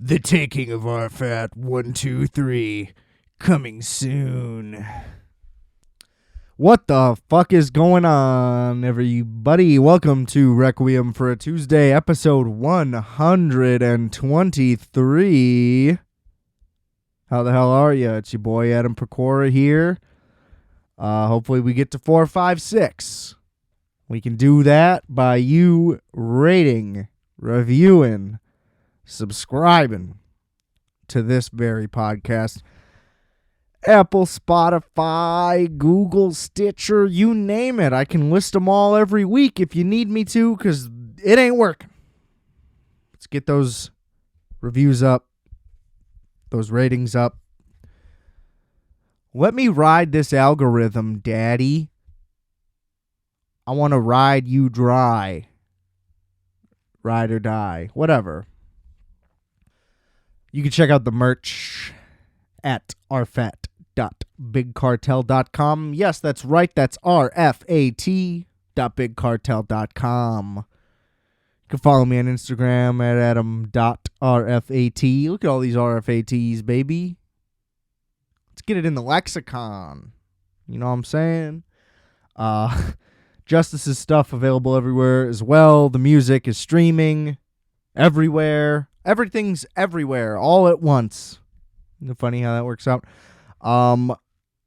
The taking of RFAT 123 coming soon. What the fuck is going on, everybody? Welcome to Requiem for a Tuesday, episode 123. How the hell are you? It's your boy Adam Pecora here. Hopefully we get to 4, 5, 6. We can do that by you rating, reviewing, subscribing to this very podcast. Apple, Spotify, Google, Stitcher, you name it. I can list them all every week if you need me to, because it ain't working. Let's get those reviews up, those ratings up. Let me ride this algorithm, Daddy. I want to ride you dry. Ride or die. Whatever. You can check out the merch at rfat.bigcartel.com. Yes, that's right. That's rfat.bigcartel.com. You can follow me on Instagram at adam.rfat. Look at all these RFATs, baby. Let's get it in the lexicon. You know what I'm saying? Justice's stuff available everywhere as well. The music is streaming everywhere. Everything's everywhere all at once. Isn't it funny how that works out? All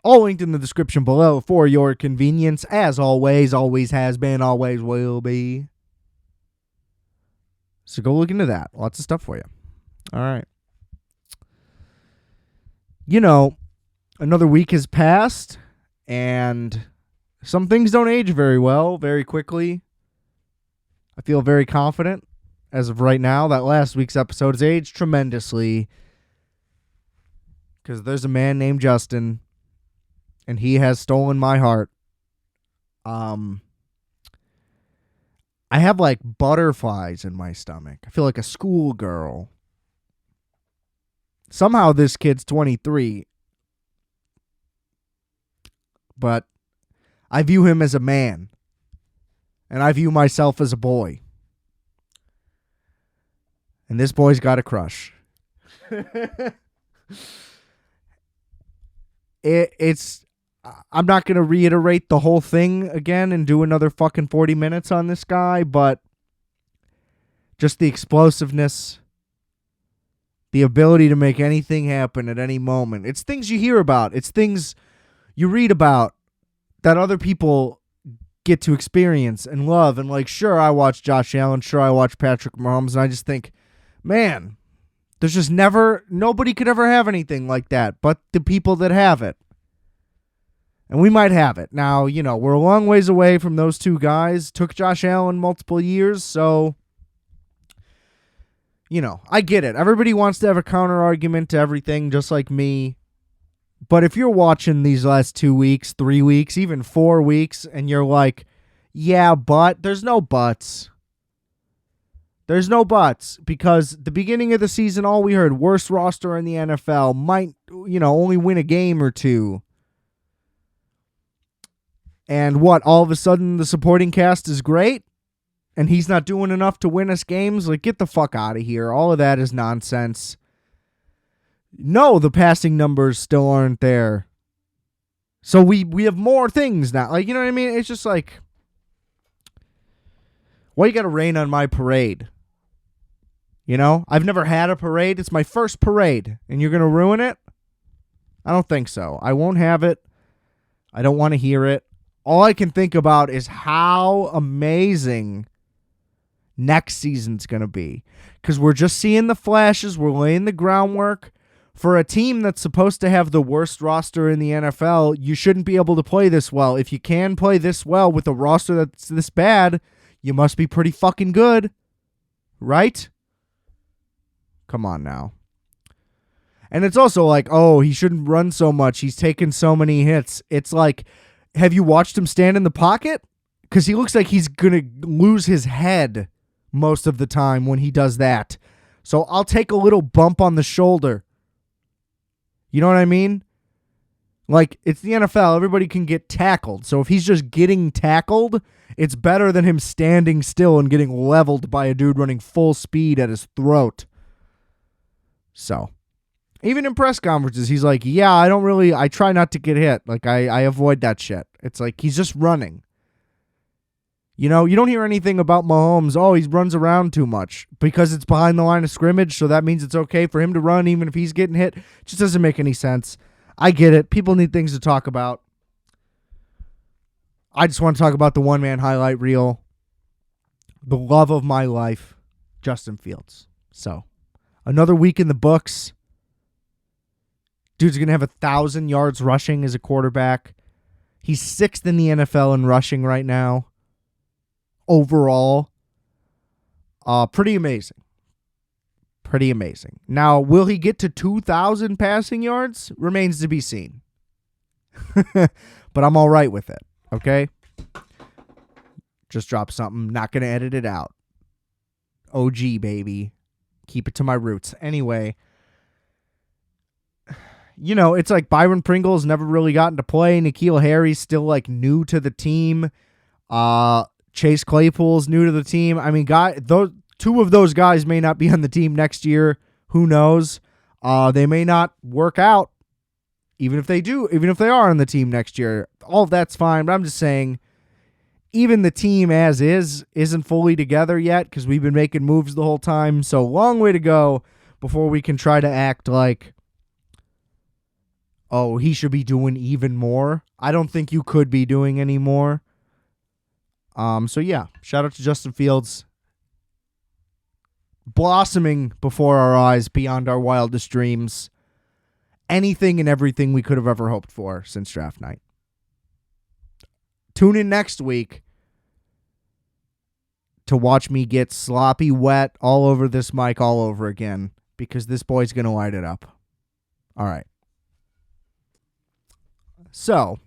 linked in the description below for your convenience. As always has been, always will be. So go look into that. Lots of stuff for you. All right. You know, another week has passed, and some things don't age very well, very quickly. I feel very confident as of right now that last week's episode has aged tremendously, because there's a man named Justin, and he has stolen my heart. I have like butterflies in my stomach. I feel like a schoolgirl. Somehow this kid's 23, but I view him as a man, and I view myself as a boy. And this boy's got a crush. I'm not going to reiterate the whole thing again and do another fucking 40 minutes on this guy, but just the explosiveness, the ability to make anything happen at any moment. It's things you hear about. It's things you read about that other people get to experience and love. And like, sure, I watch Josh Allen. Sure, I watch Patrick Mahomes. And I just think, man, there's just nobody could ever have anything like that but the people that have it. And we might have it. Now, you know, we're a long ways away from those two guys. Took Josh Allen multiple years, so, you know, I get it. Everybody wants to have a counter argument to everything, just like me. But if you're watching these last 2 weeks, 3 weeks, even 4 weeks, and you're like, yeah, but, there's no buts. There's no buts, because the beginning of the season, all we heard, worst roster in the NFL, might, you know, only win a game or two. And what, all of a sudden the supporting cast is great? And he's not doing enough to win us games? Like, get the fuck out of here. All of that is nonsense. No, the passing numbers still aren't there. So we have more things now. Like, you know what I mean? It's just like, why you gotta rain on my parade? You know? I've never had a parade. It's my first parade. And you're gonna ruin it? I don't think so. I won't have it. I don't want to hear it. All I can think about is how amazing next season's going to be. Because we're just seeing the flashes. We're laying the groundwork. For a team that's supposed to have the worst roster in the NFL, you shouldn't be able to play this well. If you can play this well with a roster that's this bad, you must be pretty fucking good. Right? Come on now. And it's also like, oh, he shouldn't run so much. He's taken so many hits. It's like, have you watched him stand in the pocket? Because he looks like he's going to lose his head most of the time when he does that. So I'll take a little bump on the shoulder. You know what I mean? Like, it's the NFL. Everybody can get tackled. So if he's just getting tackled, it's better than him standing still and getting leveled by a dude running full speed at his throat. So, even in press conferences, he's like, yeah, I try not to get hit. Like, I avoid that shit. It's like he's just running. You know, you don't hear anything about Mahomes. Oh, he runs around too much because it's behind the line of scrimmage, so that means it's okay for him to run even if he's getting hit. It just doesn't make any sense. I get it. People need things to talk about. I just want to talk about the one-man highlight reel. The love of my life, Justin Fields. So, another week in the books. Dude's going to have 1,000 yards rushing as a quarterback. He's 6th in the NFL in rushing right now. Overall, pretty amazing. Pretty amazing. Now, will he get to 2,000 passing yards? Remains to be seen. But I'm all right with it, okay? Just drop something. Not going to edit it out. OG, baby. Keep it to my roots. Anyway, you know, it's like Byron Pringle's never really gotten to play. N'Keal Harry's still, like, new to the team. Chase Claypool's new to the team. I mean, two of those guys may not be on the team next year. Who knows? They may not work out. Even if they are on the team next year. All of that's fine, but I'm just saying, even the team as is isn't fully together yet because we've been making moves the whole time. So, long way to go before we can try to act like, oh, he should be doing even more. I don't think you could be doing any more. So yeah, shout out to Justin Fields. Blossoming before our eyes beyond our wildest dreams. Anything and everything we could have ever hoped for since draft night. Tune in next week to watch me get sloppy wet all over this mic all over again because this boy's going to light it up. All right. So,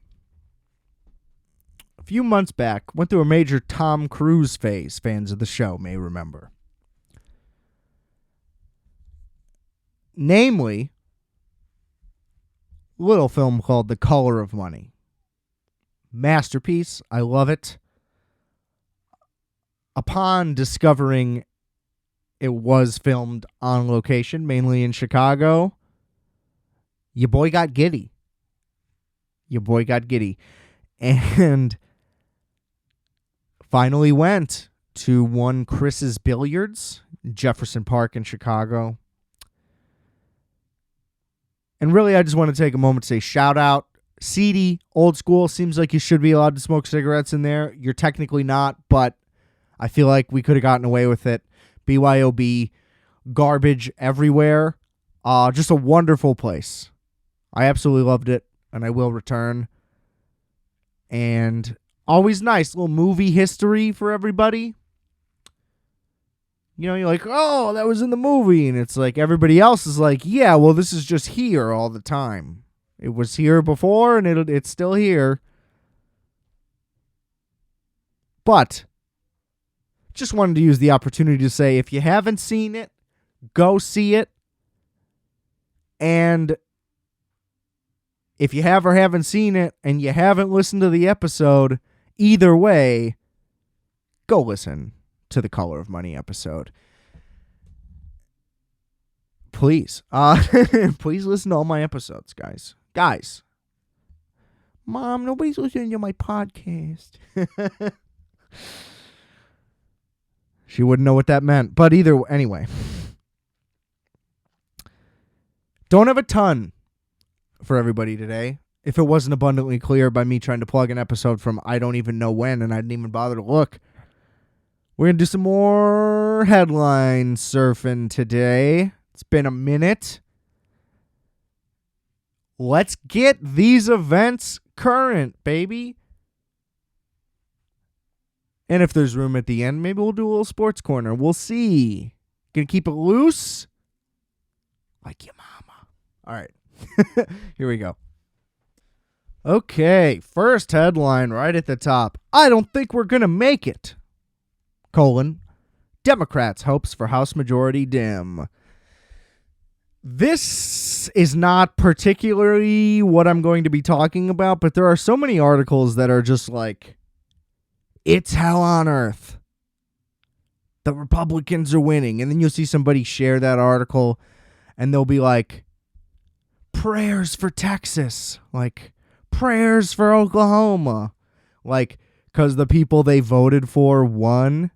a few months back, went through a major Tom Cruise phase, fans of the show may remember. Namely, a little film called The Color of Money. Masterpiece. I love it. Upon discovering it was filmed on location, mainly in Chicago, your boy got giddy. And finally went to one Chris's Billiards, Jefferson Park in Chicago. And really, I just want to take a moment to say shout out. Seedy, old school, seems like you should be allowed to smoke cigarettes in there. You're technically not, but I feel like we could have gotten away with it. BYOB, garbage everywhere. Just a wonderful place. I absolutely loved it, and I will return. And always nice, little movie history for everybody. You know, you're like, oh, that was in the movie. And it's like everybody else is like, yeah, well, this is just here all the time. It was here before, and it's still here. But just wanted to use the opportunity to say, if you haven't seen it, go see it. And if you have or haven't seen it, and you haven't listened to the episode, either way, go listen to the Color of Money episode. Please. Please listen to all my episodes, guys. Guys. Mom, nobody's listening to my podcast. She wouldn't know what that meant. But anyway. Don't have a ton for everybody today. If it wasn't abundantly clear by me trying to plug an episode from I don't even know when, and I didn't even bother to look. We're going to do some more headline surfing today. It's been a minute. Let's get these events current, baby. And if there's room at the end, maybe we'll do a little sports corner. We'll see. Gonna keep it loose? Like your mama. All right. Here we go. Okay. First headline right at the top. I don't think we're gonna make it. Democrats' hopes for House majority dim. This is not particularly what I'm going to be talking about, but there are so many articles that are just like, it's hell on earth. The Republicans are winning. And then you'll see somebody share that article, and they'll be like, prayers for Texas, like prayers for Oklahoma, like, because the people they voted for won.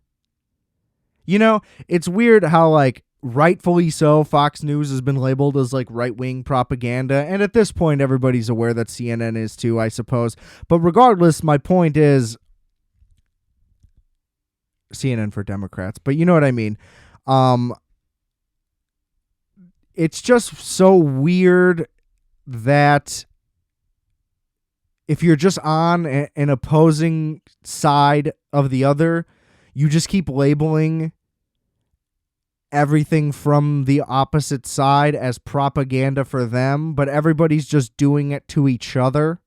You know, it's weird how, like, rightfully so, Fox News has been labeled as, like, right-wing propaganda, and at this point, everybody's aware that CNN is too, I suppose. But regardless, my point is CNN for Democrats, but you know what I mean. It's just so weird that if you're just on an opposing side of the other, you just keep labeling everything from the opposite side as propaganda for them, but everybody's just doing it to each other.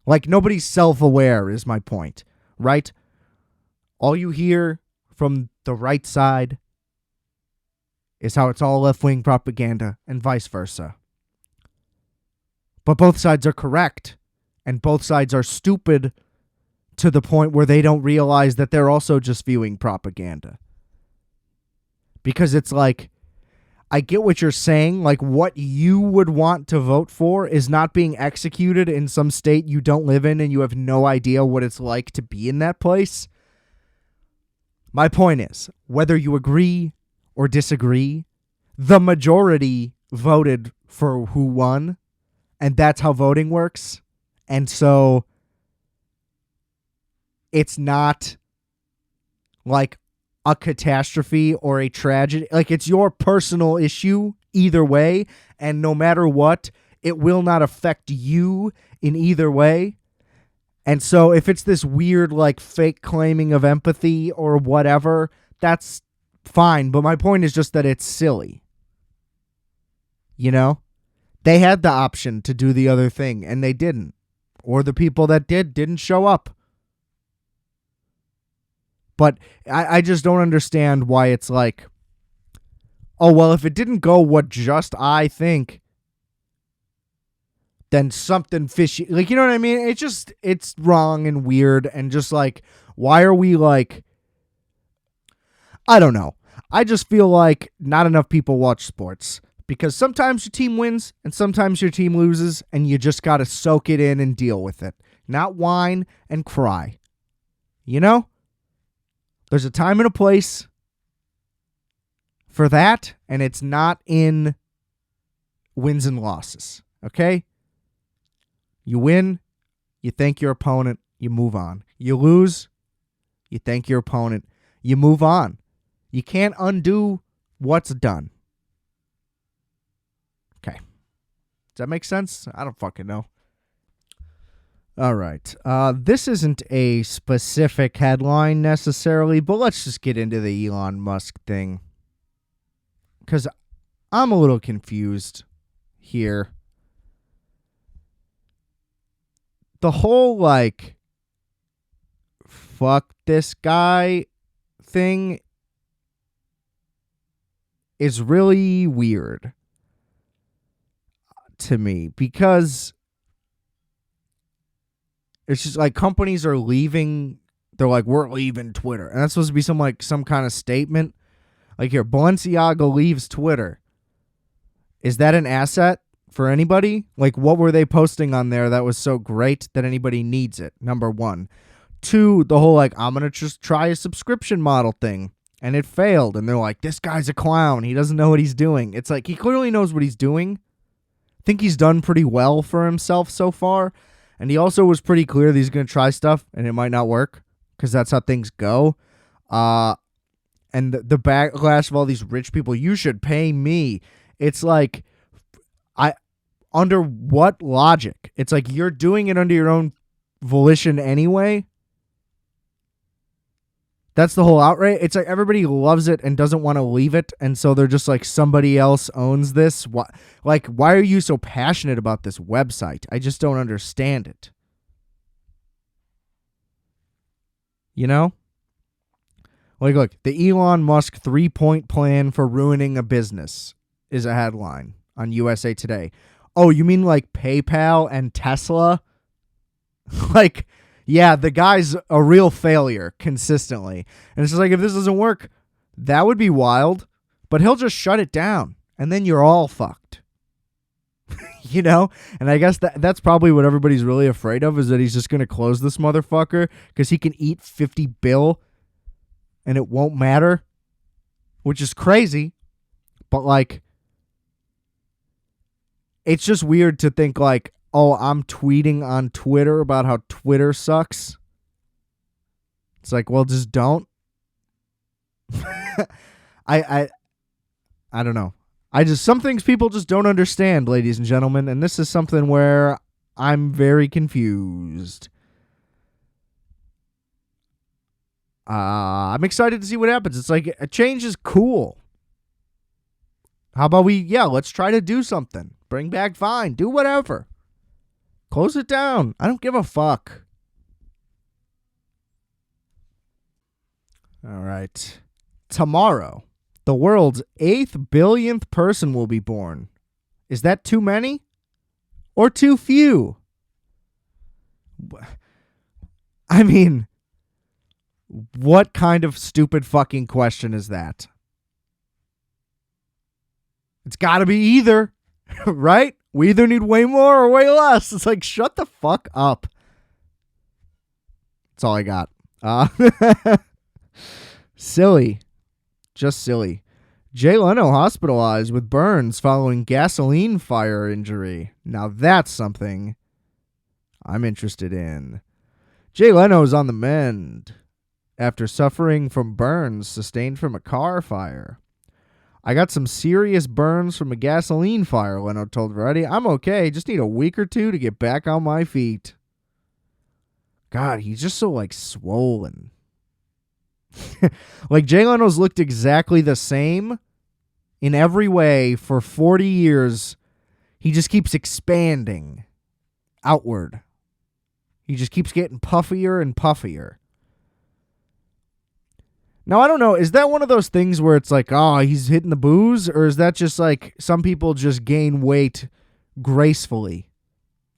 Like, nobody's self-aware is my point, right? All you hear from the right side is how it's all left-wing propaganda and vice versa. But both sides are correct, and both sides are stupid to the point where they don't realize that they're also just viewing propaganda. Because it's like, I get what you're saying, like what you would want to vote for is not being executed in some state you don't live in and you have no idea what it's like to be in that place. My point is, whether you agree or disagree, the majority voted for who won, and that's how voting works. And so it's not like a catastrophe or a tragedy. Like, it's your personal issue either way, and no matter what, it will not affect you in either way. And so if it's this weird, like, fake claiming of empathy or whatever, that's fine. But my point is just that it's silly. You know? They had the option to do the other thing, and they didn't. Or the people that didn't show up. But I just don't understand why it's like, oh, well, if it didn't go what just I think, then something fishy. Like, you know what I mean? It's wrong and weird, and just like, why are we like, I don't know. I just feel like not enough people watch sports, because sometimes your team wins and sometimes your team loses, and you just got to soak it in and deal with it. Not whine and cry. You know? There's a time and a place for that, and it's not in wins and losses, okay? You win, you thank your opponent, you move on. You lose, you thank your opponent, you move on. You can't undo what's done. Okay. Does that make sense? I don't fucking know. All right. This isn't a specific headline necessarily, but let's just get into the Elon Musk thing, because I'm a little confused here. The whole, like, fuck this guy thing is really weird to me, because it's just like companies are leaving. They're like, we're leaving Twitter. And that's supposed to be some kind of statement. Like, here, Balenciaga leaves Twitter. Is that an asset for anybody? Like, what were they posting on there that was so great that anybody needs it? Number one. Two, the whole, like, I'm going to just try a subscription model thing. And it failed. And they're like, this guy's a clown. He doesn't know what he's doing. It's like, he clearly knows what he's doing. I think he's done pretty well for himself so far. And he also was pretty clear that he's going to try stuff and it might not work, because that's how things go. And the backlash of all these rich people, you should pay me. It's like, under what logic? It's like, you're doing it under your own volition anyway. That's the whole outrage. It's like everybody loves it and doesn't want to leave it, and so they're just like, somebody else owns this. Why are you so passionate about this website? I just don't understand it. You know? Like, look, the Elon Musk 3-point plan for ruining a business is a headline on USA Today. Oh, you mean like PayPal and Tesla? Like, yeah, the guy's a real failure consistently. And it's just like, if this doesn't work, that would be wild. But he'll just shut it down. and then you're all fucked. You know? And I guess that's probably what everybody's really afraid of, is that he's just going to close this motherfucker because he can eat 50 bill and it won't matter, which is crazy. But, like, it's just weird to think, like, oh, I'm tweeting on Twitter about how Twitter sucks. It's like, well, just don't. I don't know. Some things people just don't understand, ladies and gentlemen, and this is something where I'm very confused. I'm excited to see what happens. It's like, a change is cool. How about let's try to do something. Bring back Vine. Do whatever. Close it down. I don't give a fuck. All right. Tomorrow, the world's 8th billionth person will be born. Is that too many? Or too few? I mean, what kind of stupid fucking question is that? It's got to be either, right? We either need way more or way less. It's like, shut the fuck up. That's all I got. Silly. Just silly. Jay Leno hospitalized with burns following gasoline fire injury. Now that's something I'm interested in. Jay Leno's on the mend after suffering from burns sustained from a car fire. I got some serious burns from a gasoline fire, Leno told Variety. I'm okay. Just need a week or two to get back on my feet. God, he's just so, like, swollen. Like, Jay Leno's looked exactly the same in every way for 40 years. He just keeps expanding outward. He just keeps getting puffier and puffier. Now, I don't know. Is that one of those things where it's like, oh, he's hitting the booze? Or is that just like some people just gain weight gracefully?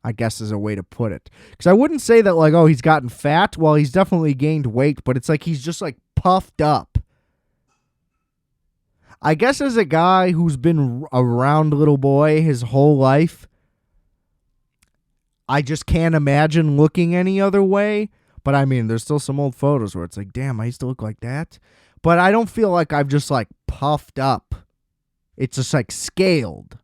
I guess is a way to put it. Because I wouldn't say that, like, oh, he's gotten fat. Well, he's definitely gained weight, but it's like he's just, like, puffed up. I guess as a guy who's been a round little boy his whole life, I just can't imagine looking any other way. But, I mean, there's still some old photos where it's like, damn, I used to look like that. But I don't feel like I've just, like, puffed up. It's just, like, scaled.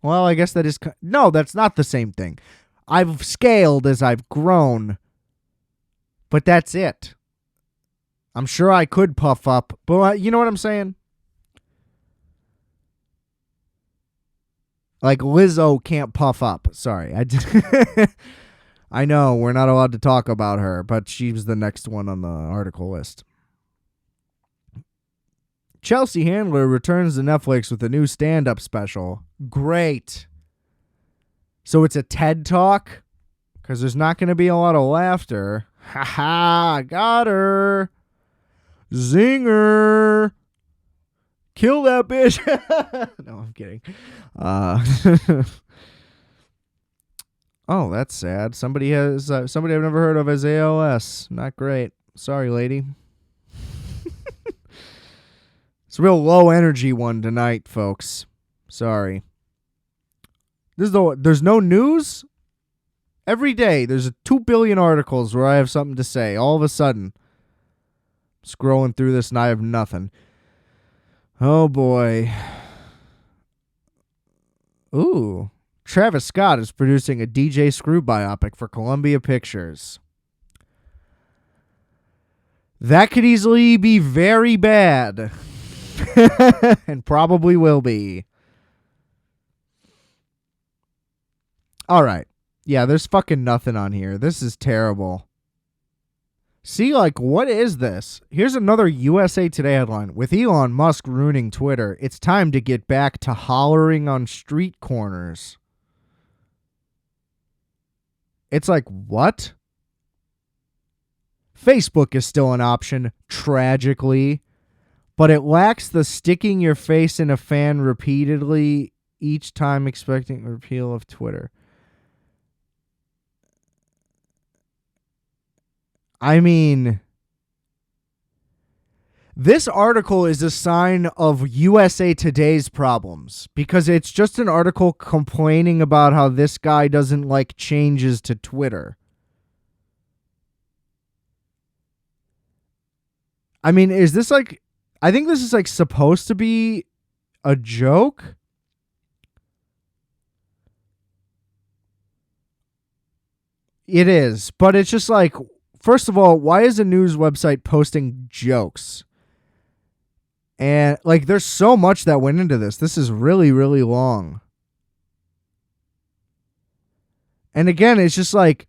Well, I guess that is... No, that's not the same thing. I've scaled as I've grown, but that's it. I'm sure I could puff up, but you know what I'm saying? Like, Lizzo can't puff up. Sorry. I know we're not allowed to talk about her, but she's the next one on the article list. Chelsea Handler returns to Netflix with a new stand-up special. Great. So it's a TED Talk? Because there's not going to be a lot of laughter. Ha ha, got her. Zinger. Kill that bitch. No, I'm kidding. Oh, that's sad. Somebody I've never heard of as ALS. Not great. Sorry, lady. It's a real low energy one tonight, folks. Sorry. There's no news? Every day, there's 2 billion articles where I have something to say. All of a sudden, scrolling through this and I have nothing. Oh, boy. Ooh. Travis Scott is producing a DJ Screw biopic for Columbia Pictures. That could easily be very bad. And probably will be. All right. Yeah, there's fucking nothing on here. This is terrible. See, like, what is this? Here's another USA Today headline. With Elon Musk ruining Twitter, it's time to get back to hollering on street corners. It's like, what? Facebook is still an option, tragically, but it lacks the sticking your face in a fan repeatedly each time expecting a repeal of Twitter. I mean, This article is a sign of USA Today's problems because it's just an article complaining about how this guy doesn't like changes to Twitter. I mean, is this like, I think this is like supposed to be a joke. It is, but it's just like, first of all, why is a news website posting jokes? And like, there's so much that went into this. This is really, really long. And again, it's just like,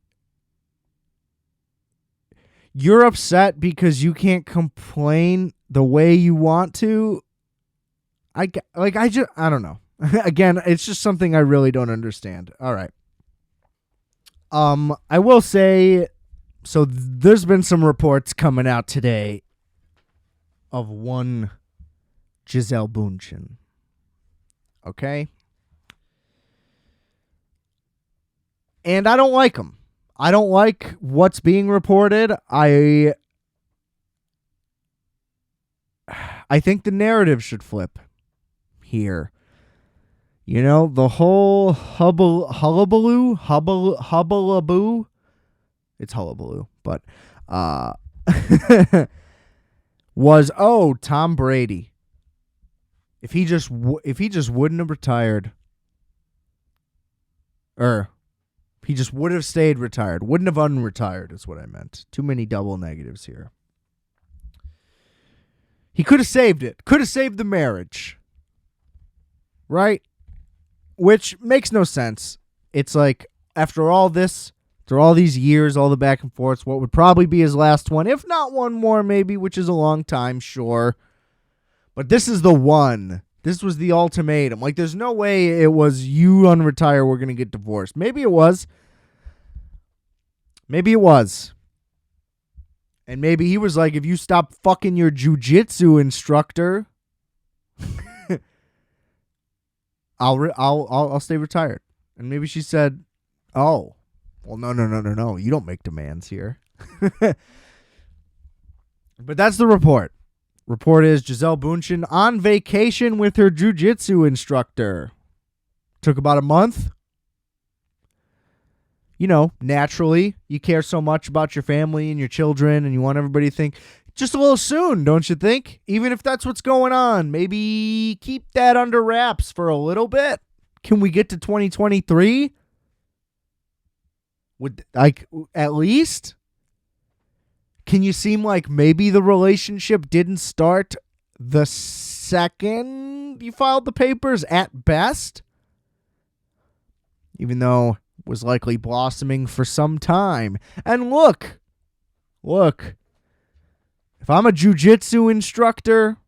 you're upset because you can't complain the way you want to. I don't know. Again, it's just something I really don't understand. All right. I will say, so there's been some reports coming out today of one Gisele Bündchen. Okay? And I don't like them. I don't like what's being reported. I think the narrative should flip here. You know, the whole hullabaloo, it's hullabaloo, but was, oh, Tom Brady. If he just wouldn't have retired, or he just would have stayed retired, wouldn't have unretired is what I meant. Too many double negatives here. He could have saved it. Could have saved the marriage. Right? Which makes no sense. It's like, after all this, after all these years, all the back and forths, what would probably be his last one, if not one more maybe, which is a long time, sure. But this is the one. This was the ultimatum. Like, there's no way it was, you unretire, we're going to get divorced. Maybe it was. Maybe it was. And maybe he was like, if you stop fucking your jujitsu instructor, I'll stay retired. And maybe she said, oh, well, no. You don't make demands here. But that's the report. Report is Gisele Bündchen on vacation with her jiu-jitsu instructor. Took about a month. You know, naturally, you care so much about your family and your children, and you want everybody to think, just a little soon, don't you think? Even if that's what's going on, maybe keep that under wraps for a little bit. Can we get to 2023? Would, like, at least? Can you seem like maybe the relationship didn't start the second you filed the papers at best? Even though it was likely blossoming for some time. And look, if I'm a jiu-jitsu instructor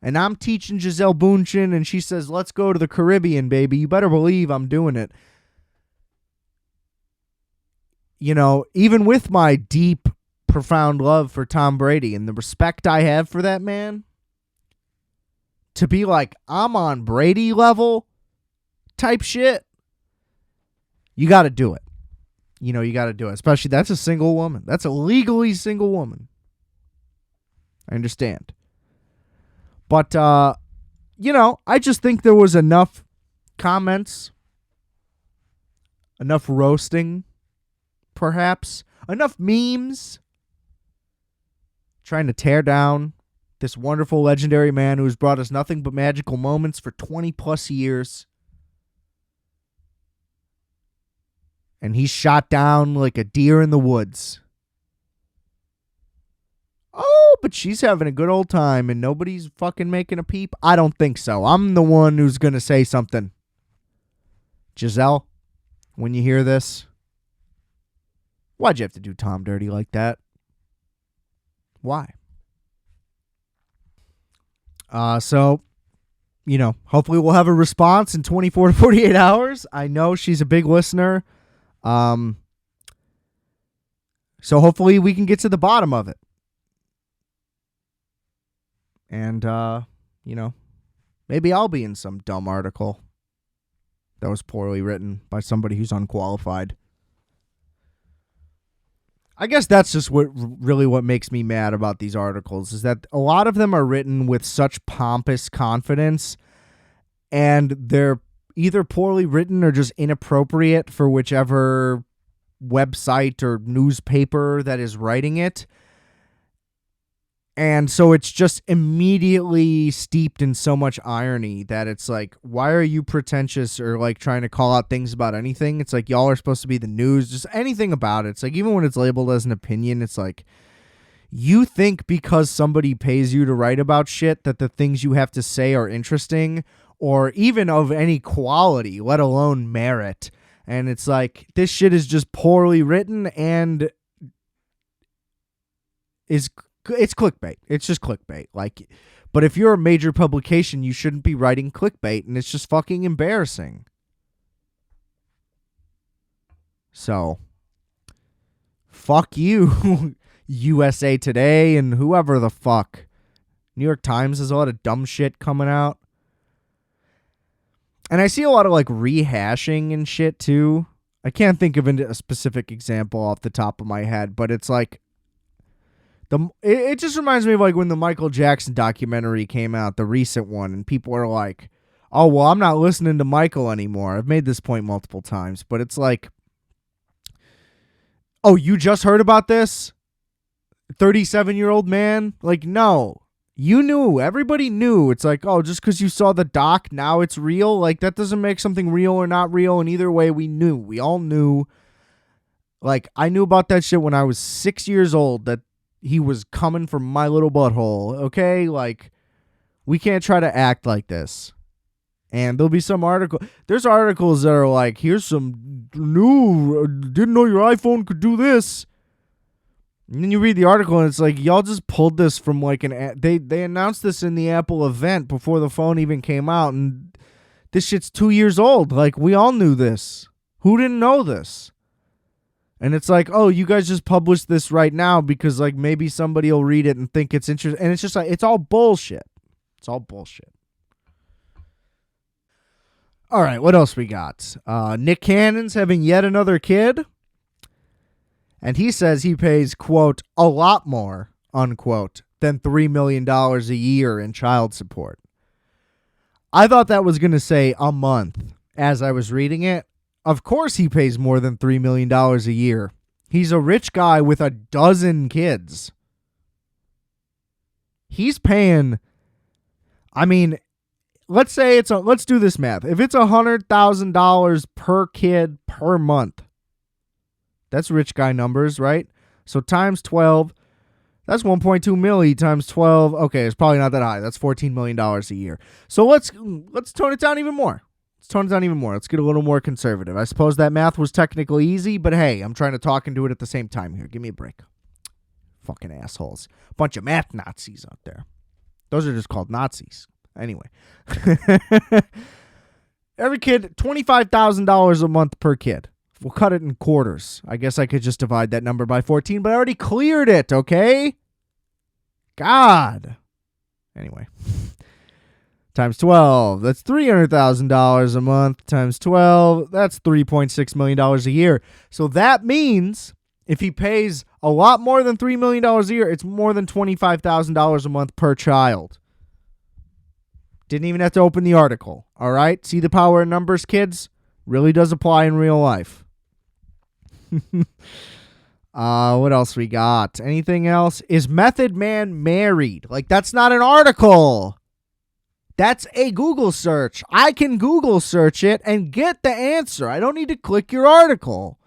and I'm teaching Gisele Bündchen and she says, let's go to the Caribbean, baby, you better believe I'm doing it. You know, even with my deep, profound love for Tom Brady and the respect I have for that man, to be like, I'm on Brady level type shit, you got to do it. You know, you got to do it. Especially, that's a single woman. That's a legally single woman. I understand. But, you know, I just think there was enough comments, enough roasting, perhaps, enough memes trying to tear down this wonderful, legendary man who has brought us nothing but magical moments for 20 plus years. And he's shot down like a deer in the woods. Oh, but she's having a good old time and nobody's fucking making a peep? I don't think so. I'm the one who's going to say something. Gisele, when you hear this, why'd you have to do Tom dirty like that? Why? So, you know, hopefully we'll have a response in 24 to 48 hours. I know she's a big listener. So hopefully we can get to the bottom of it. And, you know, maybe I'll be in some dumb article that was poorly written by somebody who's unqualified. I guess that's just what makes me mad about these articles is that a lot of them are written with such pompous confidence, and they're either poorly written or just inappropriate for whichever website or newspaper that is writing it. And so it's just immediately steeped in so much irony that it's like, why are you pretentious or like trying to call out things about anything? It's like, y'all are supposed to be the news, just anything about it. It's like, even when it's labeled as an opinion, it's like, you think because somebody pays you to write about shit that the things you have to say are interesting or even of any quality, let alone merit. And it's like, this shit is just poorly written and it's clickbait. It's just clickbait. Like, but if you're a major publication, you shouldn't be writing clickbait, and it's just fucking embarrassing. So, fuck you, USA Today and whoever the fuck. New York Times has a lot of dumb shit coming out. And I see a lot of like rehashing and shit too. I can't think of a specific example off the top of my head, but it's like, it just reminds me of like when the Michael Jackson documentary came out, the recent one, and people are like, oh, well, I'm not listening to Michael anymore. I've made this point multiple times, but it's like, oh, you just heard about this? 37-year-old man? Like, no. You knew. Everybody knew. It's like, oh, just because you saw the doc, now it's real? Like, that doesn't make something real or not real, and either way, we knew. We all knew. Like, I knew about that shit when I was 6 years old, that he was coming from my little butthole, okay? Like, we can't try to act like this. And there'll be some article. There's articles that are like, here's some new, didn't know your iPhone could do this. And then you read the article and it's like, y'all just pulled this from like they announced this in the Apple event before the phone even came out. And this shit's 2 years old. Like, we all knew this. Who didn't know this? And it's like, oh, you guys just published this right now because, like, maybe somebody will read it and think it's interesting. And it's just like, it's all bullshit. It's all bullshit. All right, what else we got? Nick Cannon's having yet another kid. And he says he pays, quote, a lot more, unquote, than $3 million a year in child support. I thought that was going to say a month as I was reading it. Of course he pays more than $3 million a year. He's a rich guy with a dozen kids. He's paying, I mean, let's say let's do this math. If it's $100,000 per kid per month, that's rich guy numbers, right? So times 12, that's 1.2 milli times 12. Okay, it's probably not that high. That's $14 million a year. So let's tone it down even more. Let's get a little more conservative. I suppose that math was technically easy, but hey, I'm trying to talk and do it at the same time here. Give me a break. Fucking assholes. Bunch of math Nazis out there. Those are just called Nazis. Anyway. Every kid, $25,000 a month per kid. We'll cut it in quarters. I guess I could just divide that number by 14, but I already cleared it, okay? God. Anyway. Times 12, that's $300,000 a month. Times 12, that's $3.6 million a year. So that means if he pays a lot more than $3 million a year, it's more than $25,000 a month per child. Didn't even have to open the article. All right? See the power in numbers, kids? Really does apply in real life. What else we got? Anything else? Is Method Man married? Like, that's not an article. That's a Google search. I can Google search it and get the answer. I don't need to click your article.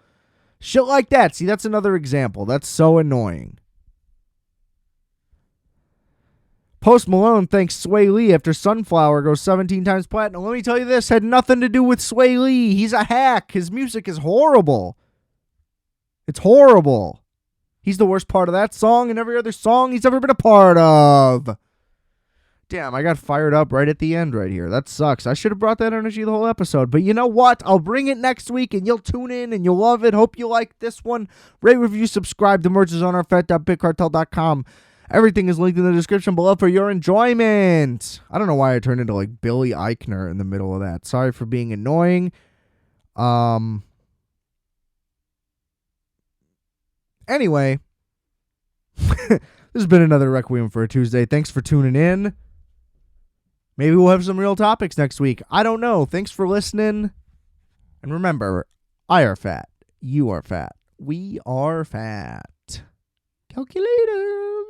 Shit like that. See, that's another example. That's so annoying. Post Malone thanks Sway Lee after Sunflower goes 17 times platinum. Let me tell you this, had nothing to do with Sway Lee. He's a hack. His music is horrible. It's horrible. He's the worst part of that song and every other song he's ever been a part of. Damn, I got fired up right at the end right here. That sucks. I should have brought that energy the whole episode. But you know what? I'll bring it next week, and you'll tune in, and you'll love it. Hope you like this one. Rate, review, subscribe. The merch is on RFAT.BigCartel.com. Everything is linked in the description below for your enjoyment. I don't know why I turned into like Billy Eichner in the middle of that. Sorry for being annoying. Anyway, this has been another Requiem for a Tuesday. Thanks for tuning in. Maybe we'll have some real topics next week. I don't know. Thanks for listening. And remember, I are fat. You are fat. We are fat. Calculator.